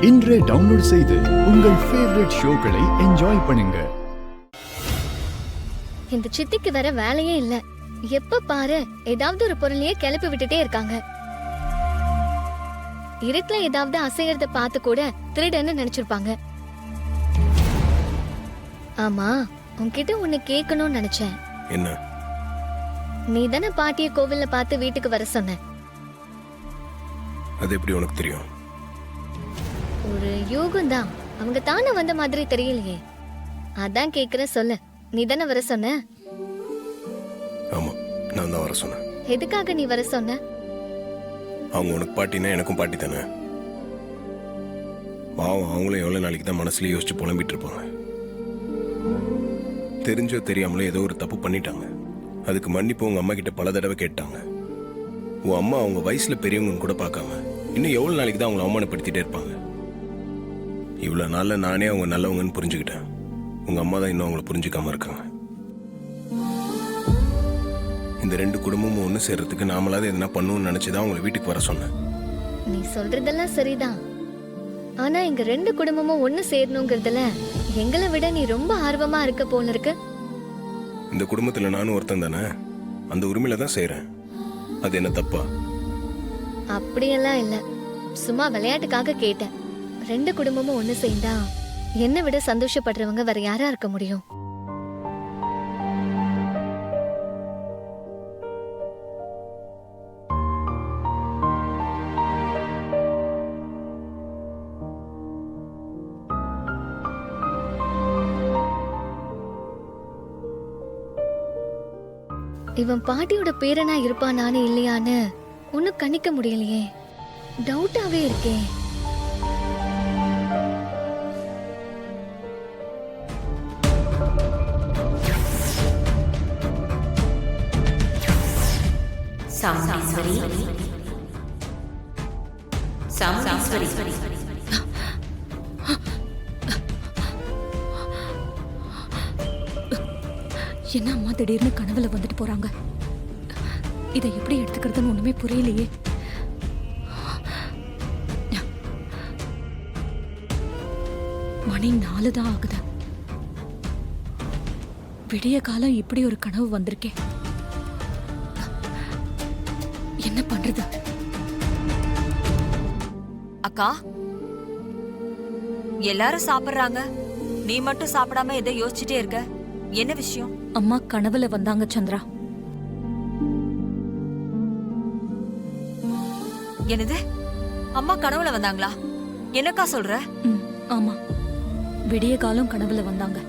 இன்றே டவுன்லோட் செய்து உங்கள் ஃபேவரட் ஷோக்களை என்ஜாய் பண்ணுங்க. இந்த சித்திக்கு வேற வேலையே இல்ல. எப்ப பாரு ஏதாவது ஒரு பொருளையே கிளப்பி விட்டுட்டே இருக்காங்க. இருட்டுல ஏதாவது அசையறத பார்த்து கூட திருடன்னு நினைச்சிருப்பாங்க. ஆமா, உன்கிட்ட ஒண்ணு கேட்கணும்னு நினைச்சேன். என்ன? நீ தானே பாட்டிய கோவில்ல பார்த்து வீட்டுக்கு வர சொன்ன. அது எப்படி உனக்கு தெரியும்? ஒரு யோகம் தான். அவங்க தானே வந்த மாதிரி தெரியலையே. அதான் கேக்குற, சொல்லு. நீ தானே வர சொன்ன? ஆமா, நான் தான் வர சொன்னேன். எதுக்காக நீ வர சொன்ன? அவங்க உனக்கு பாட்டினா எனக்கும் பாட்டி தானே. பாவம், அவங்களும் எவ்வளவு நாளைக்கு தான் மனசுல யோசிச்சு புலம்பிட்டு இருப்பாங்க. தெரிஞ்சோ தெரியாமலோ ஏதோ ஒரு தப்பு பண்ணிட்டாங்க. அதுக்கு மன்னிப்பு உங்க அம்மா கிட்ட பல தடவை கேட்டாங்க. உன் அம்மா அவங்க வயசுல பெரியவங்கன்னு கூட பார்க்காம இன்னும் எவ்வளவு நாளைக்கு தான் அவங்களை அவமானப்படுத்திட்டே இருப்பாங்க. இவ்வளவு நாள்ல நானே அவங்க நல்லவங்கன்னு புரிஞ்சுக்கிட்டேன். உங்க அம்மா தான் இன்னும் அவங்களை புரிஞ்சுக்காம இருக்காங்க. இந்த ரெண்டு குடும்பமும் ஒண்ணு சேர்றதுக்கு நாமளாவது எதனா பண்ணுவோம்னு நினைச்சுதான் அவங்களை வீட்டுக்கு வர சொன்னேன். நீ சொல்றதெல்லாம் சரிதான். ஆனா எங்க ரெண்டு குடும்பமும் ஒண்ணு சேரணுங்கிறதுல எங்களை விட நீ ரொம்ப ஆர்வமா இருக்க போல இருக்கு. இந்த குடும்பத்துல நானும் ஒருத்தன் தானே. அந்த உரிமையில தான் செய்யறேன். அது என்ன தப்பா? அப்படியெல்லாம் இல்ல, சும்மா விளையாட்டுக்காக கேட்டேன். ரெண்டு குடும்பமும் ஒண்ணு சேர்ந்தா என்னை விட சந்தோஷப்படுறவங்க வேற யாரா இருக்க முடியும்? இவன் பாட்டியோட பேரனா இருப்பானானு இல்லையான்னு ஒன்னும் கணிக்க முடியலையே. டவுட்டாவே இருக்கே. சாமுண்டீஸ்வரி, சாமுண்டீஸ்வரி, என்ன அம்மா திடீர்னு கனவுல வந்துட்டு போறாங்க? இதை எப்படி எடுத்துக்கிறதுன்னு ஒண்ணுமே புரியலையே. மணி 4 தான் ஆகுது. விடிய காலம் இப்படி ஒரு கனவு வந்திருக்கேன். என்ன பண்றது? அக்கா, எல்லாரும் சாப்பிடுறாங்க, நீ மட்டும் சாப்பிடாம எதை யோசிச்சுட்டே இருக்க? என்ன விஷயம்? அம்மா கனவுல வந்தாங்க சந்திரா. என்னது? அம்மா கனவுல வந்தாங்களா? என்னக்கா சொல்ற? ஆமா, விடிய காலம் கனவுல வந்தாங்க.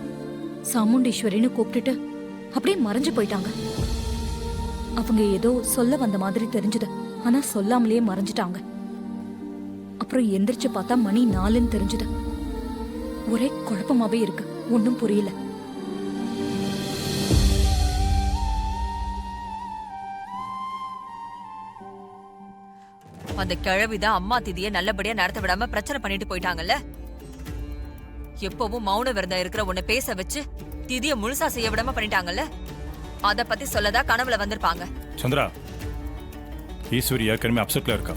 சாமுண்டீஸ்வரின்னு கூப்பிட்டுட்டு அப்படியே மறைஞ்சு போயிட்டாங்க. அவங்க ஏதோ சொல்ல வந்த மாதிரி தெரிஞ்சது, ஆனா சொல்லாமலேயே மறைஞ்சிட்டாங்க. அப்புறம் எந்திரிச்சு பார்த்தா மணி 4ன்னு தெரிஞ்சது. ஒரே குழப்பமாவே இருக்கு, ஒன்னும் புரியல. அந்த கிழவிதான் அம்மா திதிய நல்லபடியா நடத்த விடாம பிரச்சனை பண்ணிட்டு போயிட்டாங்கல்ல. எப்பவும் மௌன விரதம் இருக்கிற உன்னை பேச வச்சு திதிய முழுசா செய்ய விடாம பண்ணிட்டாங்கல்ல. அத பத்தி சொல்லதா கனவுல வந்திருப்பாங்க. சந்திரா, ஈஸ்வரி ஏற்கனவே அப்செட்ல இருக்கா.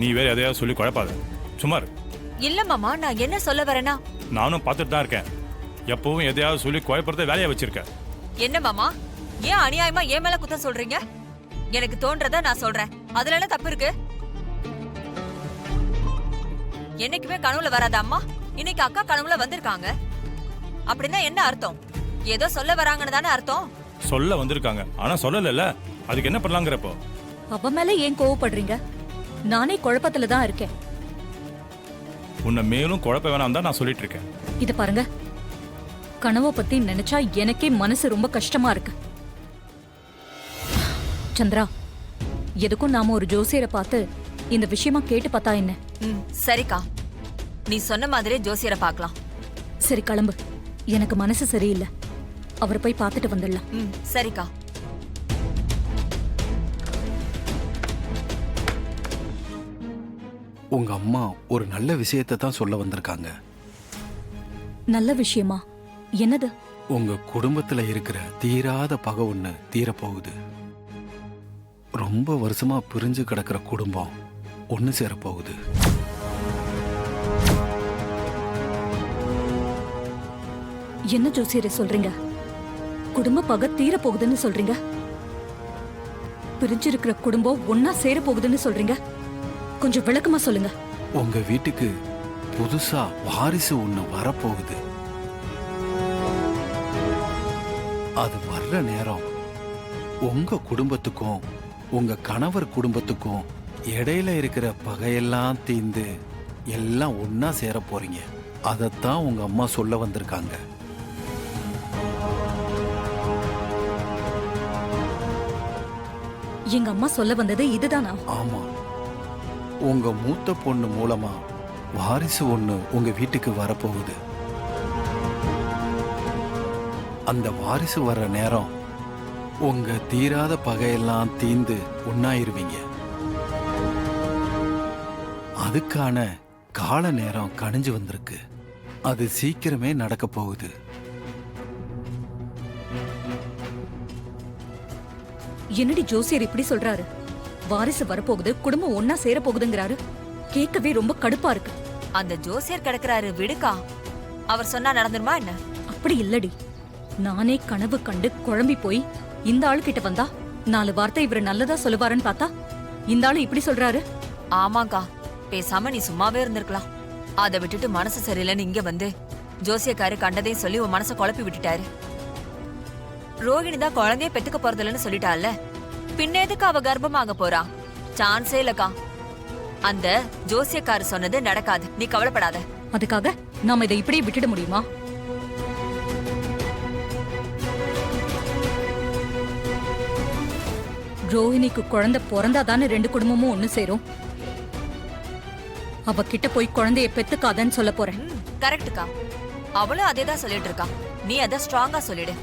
நீ வேற எதையாவது சொல்லி குழப்பாத, சுமார். இல்ல மாமா, நான் என்ன சொல்ல வரேன்னா, நானும் பார்த்துட்டு தான் இருக்கேன். எப்பவும் எதையாவது சொல்லி குழப்பறத வேலையா வச்சிருக்க. என்ன மாமா, ஏன் அநியாயமா ஏன் மேல குத்தம் சொல்றீங்க? எனக்கு தோன்றத நான் சொல்றேன், அதுல என்ன தப்பு இருக்கு? என்னைக்குமே கனவுல வராத அம்மா இன்னைக்கு அக்கா கனவுல வந்திருக்காங்க. அப்படின்னா என்ன அர்த்தம்? ஏதோ சொல்ல வராங்கன்னு தானே அர்த்தம். சொல்ல வந்திருக்காங்க, ஆனா சொல்லல. அதுக்கு என்ன பண்ணலாங்கிறப்போ? அவ மேல ஏன் கோவப்படுறீங்க? நானே குழப்பத்துல தான் இருக்கேன். உன்னை மேலும் குழப்ப வேணாம் தான் நான் சொல்லிட்டு இருக்கேன். இத பாருங்க, கனவை பத்தி நினைச்சா எனக்கே மனசு ரொம்ப கஷ்டமா இருக்கு. சந்திரா, எதுக்கும் நாம ஒரு ஜோசியரை பார்த்து இந்த விஷயமா கேட்டு பார்த்தா என்ன? சரிக்கா, நீ சொன்ன மாதிரியே ஜோசியரை பார்க்கலாம். சரி, கிளம்பு. எனக்கு மனசு சரியில்லை, அவரை போய் பார்த்துட்டு வந்துடலாம். சரிக்கா. உங்க அம்மா ஒரு நல்ல விஷயத்தை தான் சொல்ல வந்திருக்காங்க. நல்ல விஷயமா? என்னது? உங்க குடும்பத்துல இருக்கிற தீராத பகை ஒண்ணு தீரப்போகுது. ரொம்ப வருஷமா பிரிஞ்சு கிடக்கிற குடும்பம் ஒண்ணு சேரப்போகுது. என்ன ஜோசியரை சொல்றீங்க? குடும்ப பகை தீர போகுதுன்னு சொல்றீங்க? பிரிஞ்சிருக்கிற குடும்பம் ஒன்னா சேர போகுதுன்னு சொல்றீங்க? கொஞ்சம் விளக்கமா சொல்லுங்க. உங்க வீட்டுக்கு புதுசா வாரிசு ஒண்ணு வரப்போகுது. அது வர்ற நேரம் உங்க குடும்பத்துக்கும் உங்க கணவர் குடும்பத்துக்கும் இடையில இருக்கிற பகையெல்லாம் தீந்து எல்லாம் ஒன்னா சேர போறீங்க. அதத்தான் உங்க அம்மா சொல்ல வந்திருக்காங்க. எங்க அம்மா சொல்ல வந்தது இதுதானா? ஆமா, உங்க மூத்த பொண்ணு மூலமா வாரிசு ஒண்ணு உங்க வீட்டுக்கு வரப்போகுது. அந்த வாரிசு வர்ற நேரம் உங்க தீராத பகையெல்லாம் தீந்து ஒன்னாயிருவீங்க. அதுக்கான கால நேரம் கணிஞ்சு வந்திருக்கு. அது சீக்கிரமே நடக்க போகுது. என்னடி ஜோசியர் இப்படி சொல்றாரு? வாரிசு வரப்போகுது, குடும்பம் ஒன்னா சேர போகுதுங்கிறாரு. கேட்கவே ரொம்ப கடுப்பா இருக்கு. அந்த ஜோசியர் கிடக்குறாரு, விடுக்கா. அவர் சொன்னா நடந்துருமா என்ன? அப்படி இல்லடி, நானே கனவு கண்டு குழம்பி போய் இந்த ஆளு கிட்ட வந்தா 4 வார்த்தை இவரு நல்லதா சொல்லுவாருன்னு பார்த்தா இந்த ஆளு இப்படி சொல்றாரு. ஆமாக்கா, பேசாம நீ சும்மாவே இருந்திருக்கலாம். அதை விட்டுட்டு மனசு சரியில்லைன்னு இங்க வந்து ஜோசியக்காரு கண்டதையும் சொல்லி உன் மனசை குழப்பி விட்டுட்டாரு. ரோகிணி தான் குழந்தைய பெத்துக்க போறதில்லன்னு சொல்லிட்டால, பின்ன எதுக்கு அவ கர்ப்பமாக போறா? சான்ஸே இல்லக்கா. அந்த ஜோசியக்காரு சொன்னது நடக்காது, நீ கவலைப்படாத. அதுக்காக நாம இதை இப்படியே விட்டுட முடியுமா? ரோஹிணிக்கு குழந்தை பிறந்தாதானே 2 குடும்பமும் ஒண்ணு சேரும். அவ கிட்ட போய் குழந்தைய பெத்துக்காதன்னு சொல்ல போறேன். கரெக்டுக்கா, அவளும் அதே தான் சொல்லிட்டு இருக்கா. நீ அதை ஸ்ட்ராங்கா சொல்லிடு.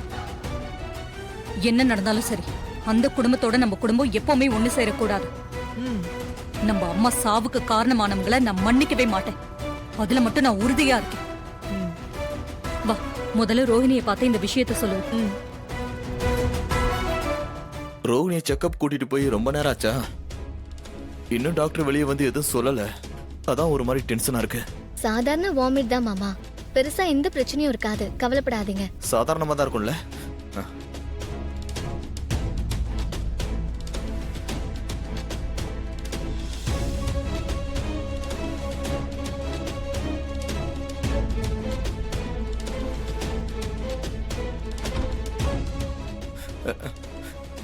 என்ன நடந்தாலும் சரி, அந்த குடும்பத்தோட நம்ம குடும்பம் எப்பவுமே ஒண்ணு சேரக்கூடாது. ம், நம்ம அம்மா சாவுக்கு காரணமானவங்களை நான் மன்னிக்கவே மாட்டேன். அதுல மட்டும் நான் உறுதியா இருக்கேன். ம், வா, முதல்ல ரோஹிணியை பார்த்து இந்த விஷயத்த சொல்லு. ம். ரோகிணியை செக்கப் கூட்டிட்டு போய் ரொம்ப நேரம் ஆச்சா? இன்னும் டாக்டர் வெளியே வந்து எதுவும் சொல்லல. அதான் ஒரு மாதிரி டென்ஷனா இருக்கு. சாதாரண வாமிட் தான் மாமா, பெருசா எந்த பிரச்சனையும் இருக்காது, கவலைப்படாதீங்க. சாதாரணமா தான் இருக்கும்ல.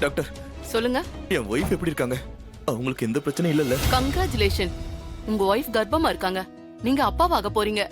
டாக்டர், சொல்லுங்க. என் ஒய்ஃப் எப்படி இருக்காங்க? அவங்களுக்கு எந்த பிரச்சனையும் இல்லல்ல? கங்க்ராச்சுலேஷன், உங்க ஒய்ஃப் கர்ப்பமா இருக்காங்க. நீங்க அப்பாவாக போறீங்க.